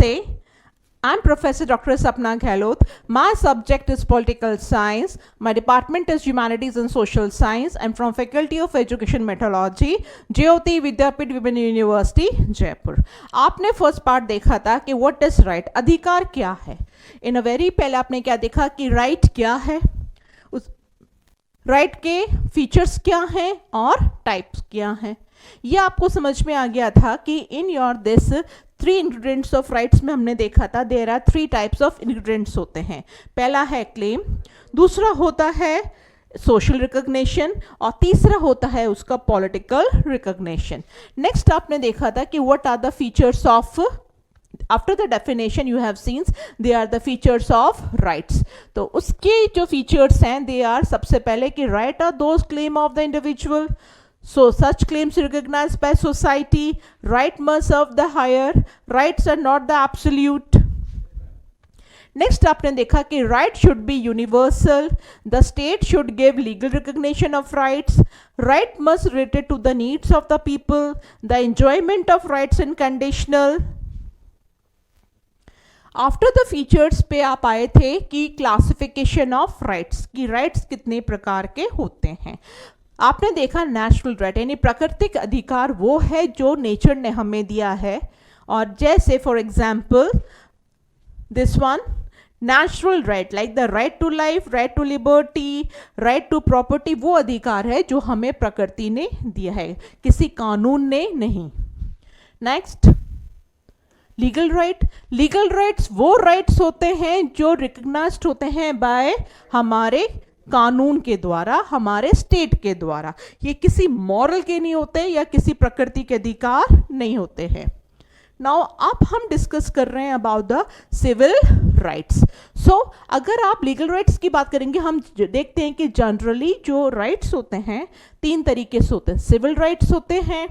Namaste. I'm Professor Dr. Sapna Gehlot. My subject is political science. My department is humanities and social science. I'm from Faculty of Education Methodology, Jyoti Vidyapit Women University, Jaipur. आपने first part देखा था कि what is right, अधिकार क्या है. इन a very पहले आपने क्या देखा कि राइट क्या है, उस राइट के फीचर्स क्या हैं और टाइप्स क्या हैं. ये आपको समझ में आ गया था कि in your this 3 ingredients of rights में हमने देखा था there are 3 types of ingredients होते हैं. पहला है क्लेम, दूसरा होता है सोशल रिकॉग्निशन और तीसरा होता है उसका पॉलिटिकल रिकॉग्निशन. नेक्स्ट आपने देखा था कि what are the features of, after the definition you have seen they are the features of rights. तो उसके जो फीचर्स हैं दे आर, सबसे पहले कि right are those claim of the individual. So such claims recognized by society, right must serve the higher, rights are not the absolute. Next आपने देखा कि right should be universal, the state should give legal recognition of rights, right must related to the needs of the people, the enjoyment of rights and conditional. After the features पे आप आए थे कि classification of rights, कि rights कितने प्रकार के होते हैं. आपने देखा नेचुरल राइट यानी प्राकृतिक अधिकार वो है जो नेचर ने हमें दिया है. और जैसे for example this one natural right like the right to life, right to liberty, right to property, वो अधिकार है जो हमें प्रकृति ने दिया है, किसी कानून ने नहीं. Next legal right. Legal rights वो राइट्स होते हैं जो रिकग्नाइज्ड होते हैं बाय हमारे कानून के द्वारा, हमारे स्टेट के द्वारा. ये किसी मॉरल के नहीं होते या किसी प्रकृति के अधिकार नहीं होते हैं. नाउ अब हम डिस्कस कर रहे हैं अबाउट द सिविल राइट्स. सो अगर आप लीगल राइट्स की बात करेंगे, हम देखते हैं कि जनरली जो राइट्स होते हैं 3 तरीके से होते हैं. सिविल राइट्स होते हैं,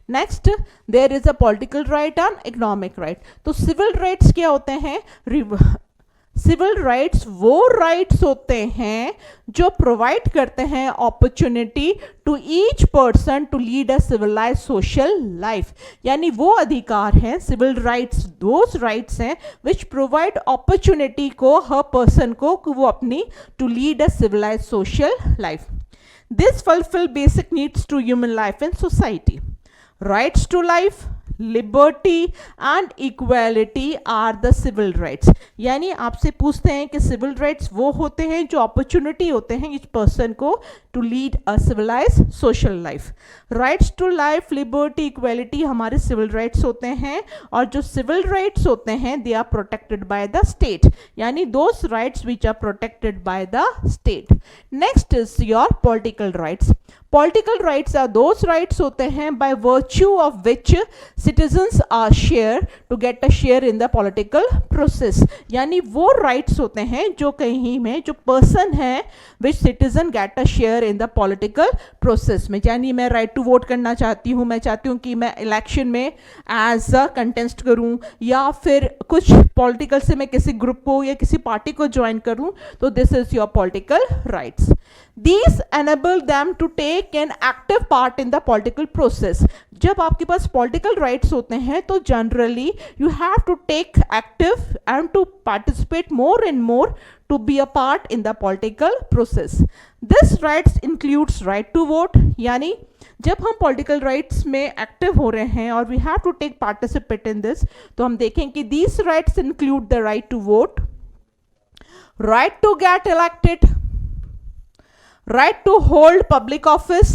next there is a political right and economic right. तो सिविल राइट्स क्या होते हैं? सिविल राइट्स वो राइट्स होते हैं जो प्रोवाइड करते हैं opportunity to each person to lead a civilised social life. यानी वो अधिकार हैं सिविल राइट्स, दोज राइट्स हैं विच प्रोवाइड अपॉर्चुनिटी को हर पर्सन को वो अपनी to lead a civilised social life. This fulfil basic needs to human life and society. Rights to life, liberty and equality are the civil rights. यानी आपसे पूछते हैं कि सिविल राइट्स वो होते हैं जो अपॉर्चुनिटी होते हैं इस पर्सन को to lead a civilised social life. Rights to life, liberty, equality हमारे सिविल राइट्स होते हैं. और जो सिविल राइट्स होते हैं they are protected by the state, यानी those rights which are protected by the state. Next is your political rights. Political rights are those rights होते हैं by virtue of which citizens are share to get a share in the political process. यानी वो rights होते हैं जो कहीं में जो person है which citizen get a share in the political process में. यानी मैं right to vote करना चाहती हूँ, मैं चाहती हूँ कि मैं election में as a contest करूँ या फिर कुछ political से मैं किसी group को या किसी party को join करूँ, तो this is your political rights. These enable them to take an active part in the political process. जब आपके पास पॉलिटिकल राइट्स होते हैं तो generally you have to take active and to participate more and more to be a part in the political process. This rights includes right to vote. यानी जब हम political rights में active हो रहे हैं और we have to take participate in this, तो हम देखें कि these rights include the right to vote, right to get elected, right to hold public office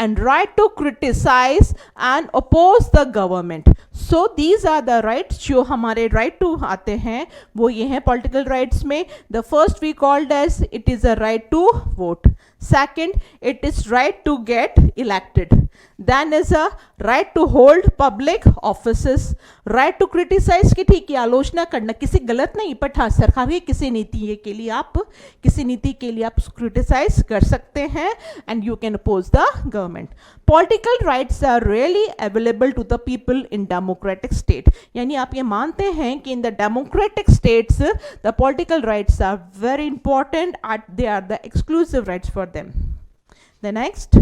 and right to criticize and oppose the government. So these are the rights जो हमारे right to आते हैं, वो ये हैं political rights में. The first we called as it is a right to vote. Second, it is right to get elected. Then is a right to hold public offices. Right to criticize कि ठीक है आलोचना करना, किसी गलत नहीं but हाँ सरकार की किसी नीति के लिए आप किसी नीति के लिए आप क्रिटिसाइज कर सकते हैं and you can oppose the government. Political rights are really available to the people in democratic state. यानी आप ये मानते हैं कि in the democratic states the political rights are very important and they are the exclusive rights for them. The next,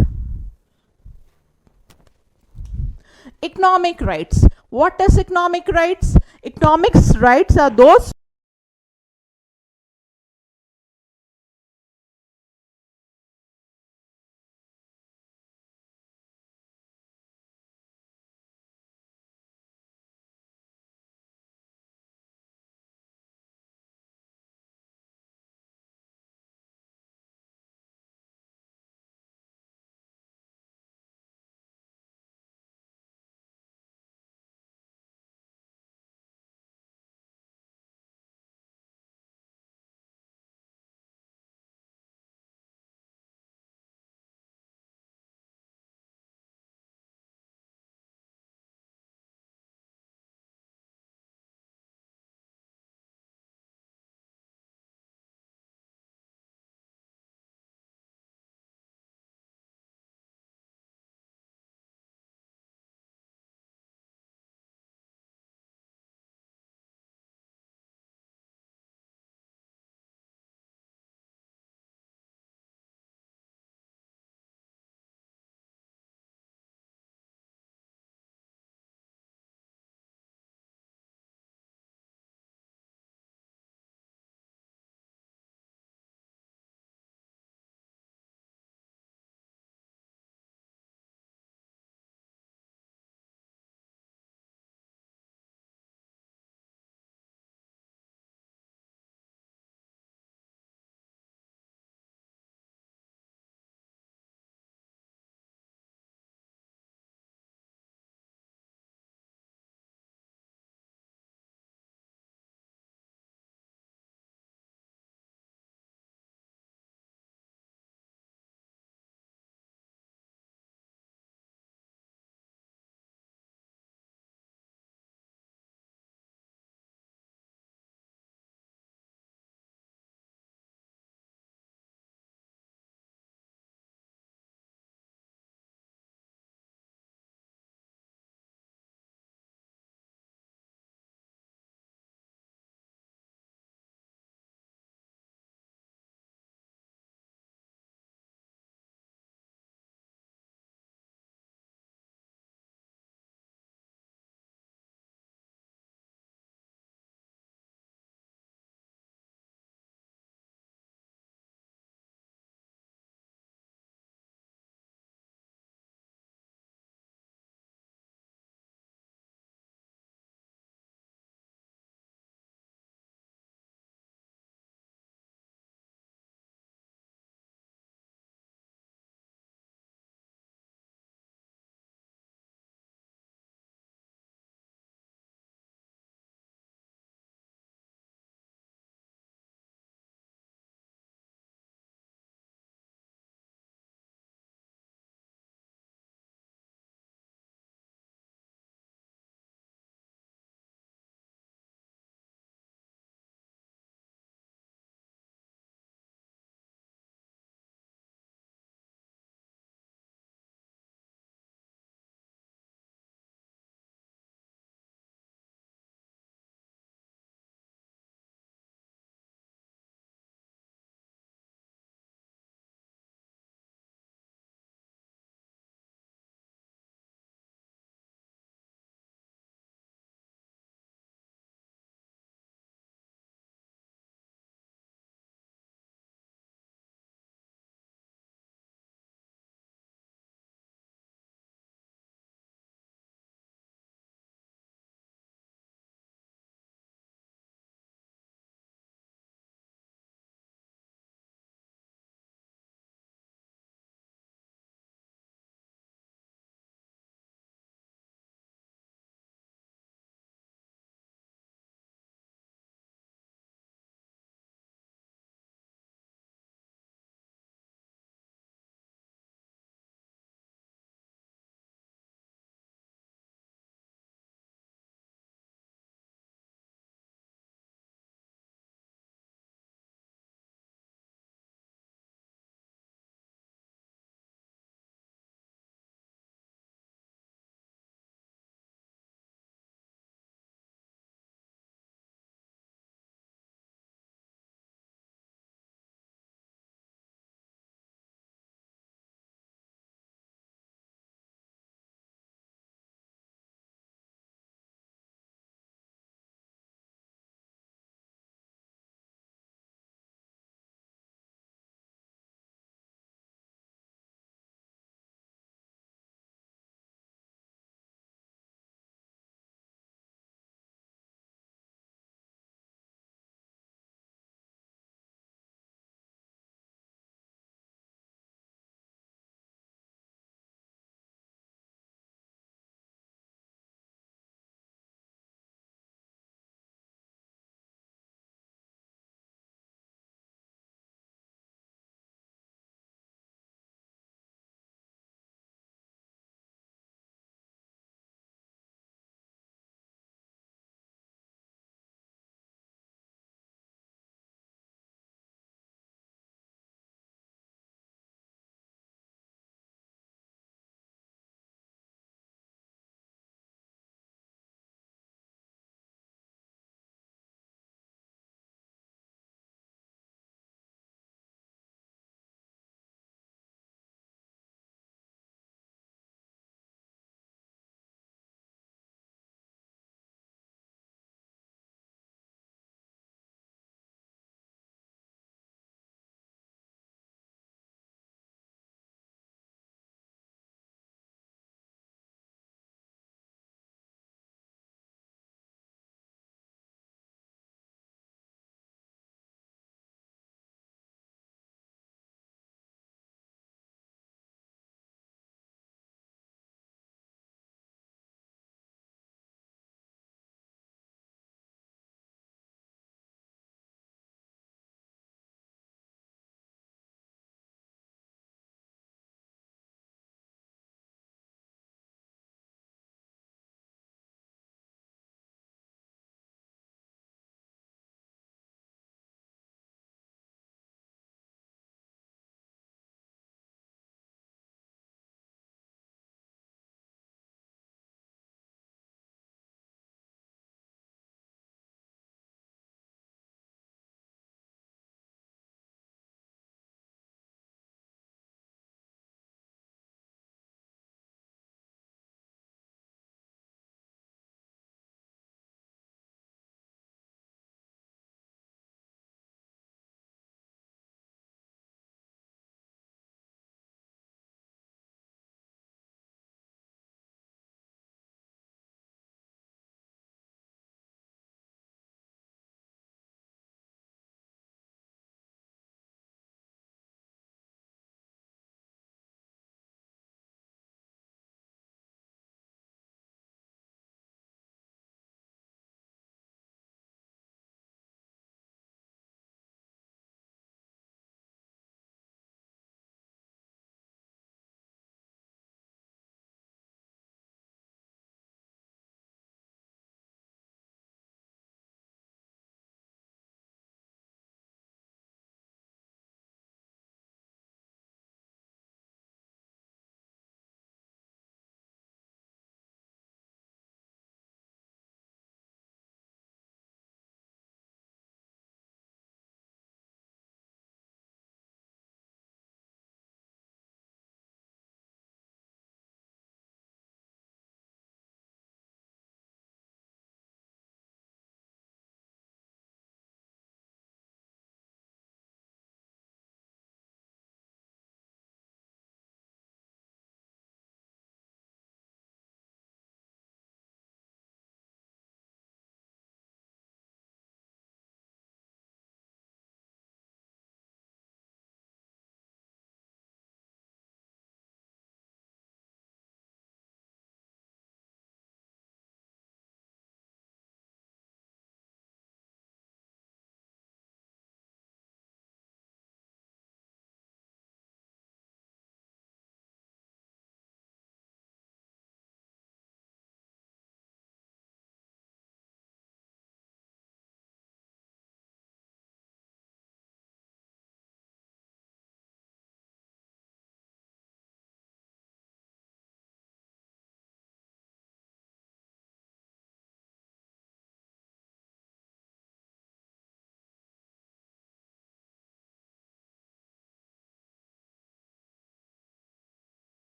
economic rights. What is economic rights? Economics rights are those